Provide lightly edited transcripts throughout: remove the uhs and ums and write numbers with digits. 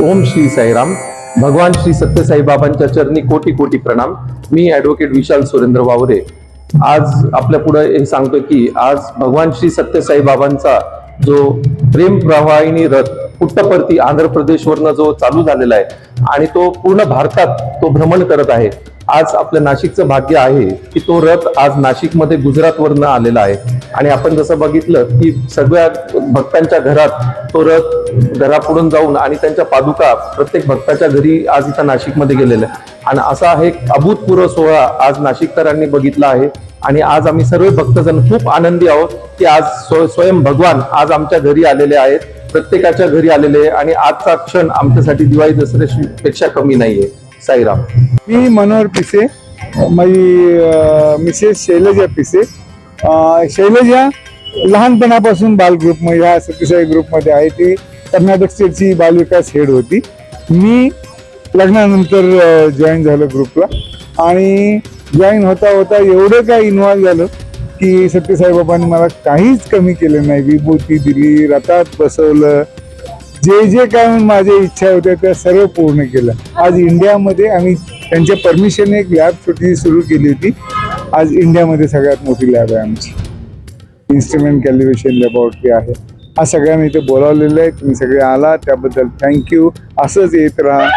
ओम श्री साईराम. भगवान श्री सत्य साईबाबांच्या चरणी कोटी कोटी प्रणाम. मी ॲडव्होकेट विशाल सुरेंद्र वावरे आज आपल्या पुढे हे सांगतो की आज भगवान श्री सत्य साईबाबांचा जो प्रेम प्रवाहिनी रथ पुट्टपर्ती आंध्र प्रदेशवरनं जो चालू झालेला आहे आणि तो पूर्ण भारतात तो भ्रमण करत आहे. आज आपल्या नाशिकचं भाग्य आहे की तो रथ आज नाशिकमध्ये गुजरातवरनं आलेला आहे आणि आपण जसं बघितलं की सगळ्या भक्तांच्या घरात तो रथ घरापुढून जाऊन आणि त्यांच्या पादुका प्रत्येक भक्ताच्या घरी आज इथं नाशिकमध्ये गेलेला आहे आणि असा एक अभूतपूर्व सोहळा आज नाशिककरांनी बघितला आहे. आणि आज आम्ही सर्व भक्तजन खूप आनंदी आहोत की आज स्वयं भगवान आज आमच्या घरी आलेले आहेत, प्रत्येकाच्या घरी आलेले आहे आणि आजचा क्षण आमच्यासाठी दिवाळी दसऱ्यापेक्षा कमी नाहीये. साईराम. मी मनोहर पिसे, माझी मिसेस शैलजा पिसे. शैलजा लहानपणापासून बाल ग्रुपमध्ये ह्या सत्यसाई ग्रुपमध्ये आहे. ती कर्नाटक स्टेटची बालविकास हेड होती. मी लग्नानंतर जॉईन झालो ग्रुपला आणि जॉईन होता होता एवढं काय इन्व्हॉल्व झालं की सत्यसाईबाबांनी मला काहीच कमी केलं नाही. विभूती दिली, रथात बसवलं, जे काय माझ्या इच्छा होत्या त्या सर्व पूर्ण केलं. आज इंडियामध्ये आम्ही त्यांच्या परमिशनने एक लॅब छोटी सुरू केली होती. आज इंडियामध्ये सगळ्यात मोठी लॅब आहे आमची. इन्स्ट्रुमेंट कॅलिब्रेशन लॅबोरेटरी आहे. हा सगळ्यांना इथे बोलावलेलं आहे. तुम्ही सगळे आला त्याबद्दल थँक्यू. असंच येत राहा.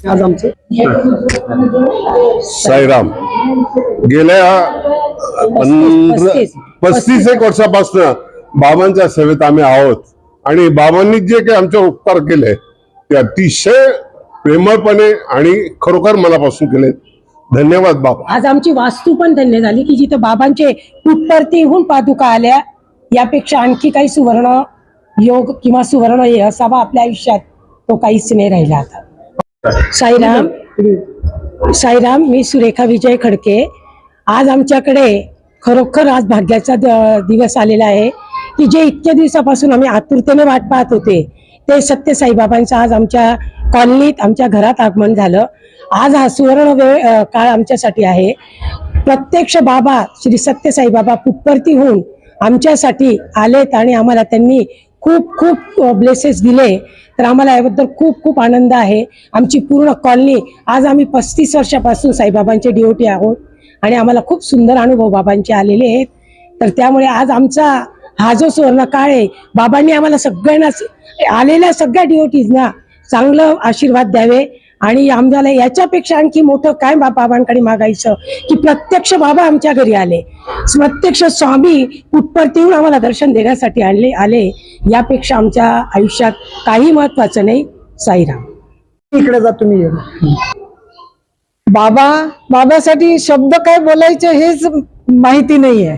आज आमचं साईराम. गेल्या 35 वर्षापासून बाबांच्या सेवेत आम्ही आहोत आणि बाबांनी जे काही आमचे उपकार केले ते अतिशय प्रेमळपणे आणि खरोखर मनापासून केले. धन्यवाद बाबा. आज आमची वास्तू पण धन्य झाली की जिथे बाबांचे पुट्टपर्तीहून पादुका आल्या. यापेक्षा आणखी काही सुवर्ण योग किंवा सुवर्ण हे असावा आपल्या आयुष्यात तो काहीच नाही राहिला आता. साईराम. साईराम. मी सुरेखा विजय खडके. आज आमच्याकडे खरोखर आज भाग्याचा दिवस आलेला आहे की जे इतक्या दिवसापासून आम्ही आतुरतेने वाट पाहत होते ते सत्य साईबाबांचं आज आमच्या कॉलनीत आमच्या घरात आगमन झालं. आज हा सुवर्ण काळ आमच्यासाठी आहे. प्रत्यक्ष बाबा श्री सत्य साईबाबा पुट्टपर्ती होऊन आमच्यासाठी आलेत आणि आम्हाला त्यांनी खूप खूप ब्लेसेस दिले. तर आम्हाला याबद्दल खूप खूप आनंद आहे. आमची पूर्ण कॉलनी आज आम्ही 35 वर्षापासून साईबाबांचे डिओटी आहोत आणि आम्हाला खूप सुंदर अनुभव बाबांचे आलेले आहेत. तर त्यामुळे आज आमचा हा जो सुवर्ण काळ आहे बाबांनी आम्हाला सगळ्यांना आलेल्या सगळ्या डिओटीजना चांगलं आशीर्वाद द्यावे आणि आम्हाला याच्यापेक्षा आणखी मोठं काय बाबांकडे मागायचं की प्रत्यक्ष बाबा आमच्या घरी आले, प्रत्यक्ष स्वामी पुट्टपर्तीहून आम्हाला दर्शन देण्यासाठी आले. यापेक्षा आमच्या आयुष्यात काही महत्वाचं नाही. साईराम. इकडे जा तुम्ही. बाबासाठी शब्द काय बोलायचे हेच माहिती नाहीये.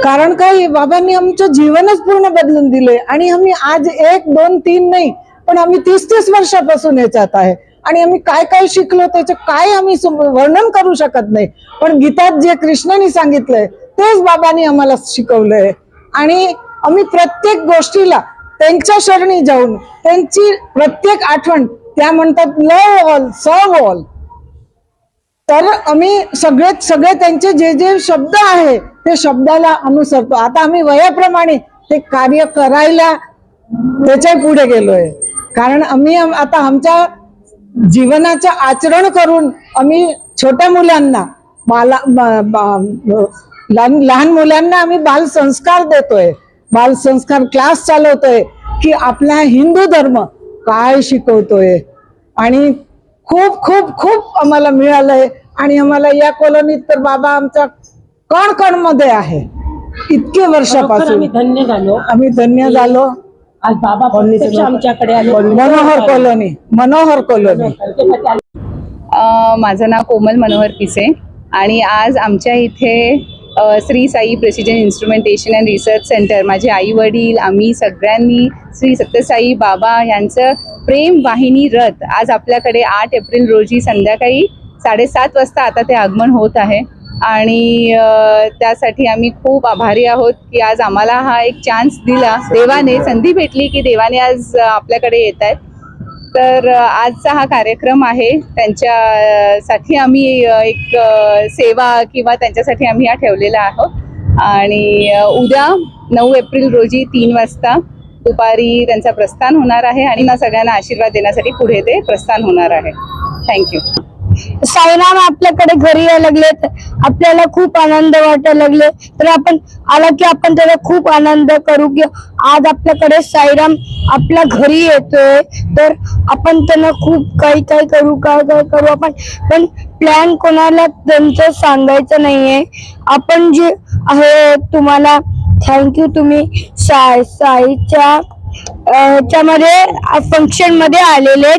कारण काय बाबांनी आमचं जीवनच पूर्ण बदलून दिले आणि आम्ही आज 1, 2, 3 नाही पण आम्ही 30 वर्षापासून याच्यात आहे आणि आम्ही काय काय शिकलो त्याचं काय आम्ही वर्णन करू शकत नाही. पण गीतात जे कृष्णाने सांगितलंय तेच बाबांनी आम्हाला शिकवलंय आणि आम्ही प्रत्येक गोष्टीला त्यांच्या शरणी जाऊन त्यांची प्रत्येक आठवण त्या म्हणतात लव ऑल सर्व ऑल. तर आम्ही सगळे त्यांचे जे शब्द आहे ते शब्दाला अनुसरतो. आता आम्ही वयाप्रमाणे ते कार्य करायला त्याच्या पुढे गेलोय. कारण आम्ही आता आमच्या जीवनाचं आचरण करून आम्ही छोट्या मुलांना लहान मुलांना आम्ही बालसंस्कार देतोय. बालसंस्कार क्लास चालवतोय की आपला हिंदू धर्म काय शिकवतोय आणि खूप खूप खूप आम्हाला मिळालंय. आणि आम्हाला या कॉलनीत तर बाबा आमच्या कण मध्ये आहे. इतके वर्षापासून आम्ही धन्य झालो. आज बाबा प्रत्यक्ष आमच्याकडे आले. मनोहर कॉलनी. माझं नाव कोमल मनोहर पिसे आणि आज आमच्या इथे Shri Sai precision instrumentation and research centre माझे आई वडील आम्ही सगळ्यांनी श्री सत्यसाई बाबा यांचं प्रेम वाहिनी रथ आज आपल्याकडे 8 एप्रिल रोजी संध्याकाळी 7:30 वाजता आता ते आगमन होत आहे आणि त्यासाठी आम्ही खूप आभारी आहोत की आज आम्हाला हा एक चान्स दिला. देवाने संधी भेटली की देवाने आज आपल्याकडे येत आहेत. तर आजचा हा कार्यक्रम आहे त्यांच्यासाठी आम्ही एक सेवा किंवा त्यांच्यासाठी आम्ही हा ठेवलेला आहोत आणि उद्या 9 एप्रिल रोजी 3 वाजता दुपारी त्यांचा प्रस्थान होणार आहे आणि ना सगळ्यांना आशीर्वाद देण्यासाठी पुढे ते प्रस्थान होणार आहे. थँक्यू. साईराम आपल्याकडे घरी यायला लागलेत, आपल्याला खूप आनंद वाटायला लागले, तर आपण आला की आपण त्याला खूप आनंद करू की आज आपल्याकडे साईराम आपल्या घरी येतोय, तर आपण त्यांना खूप काही काय करू आपण. पण प्लॅन कोणाला त्यांचं सांगायचं नाहीये. आपण जे आहे तुम्हाला थँक्यू. तुम्ही साईच्या ह्याच्यामध्ये फंक्शन मध्ये आलेले.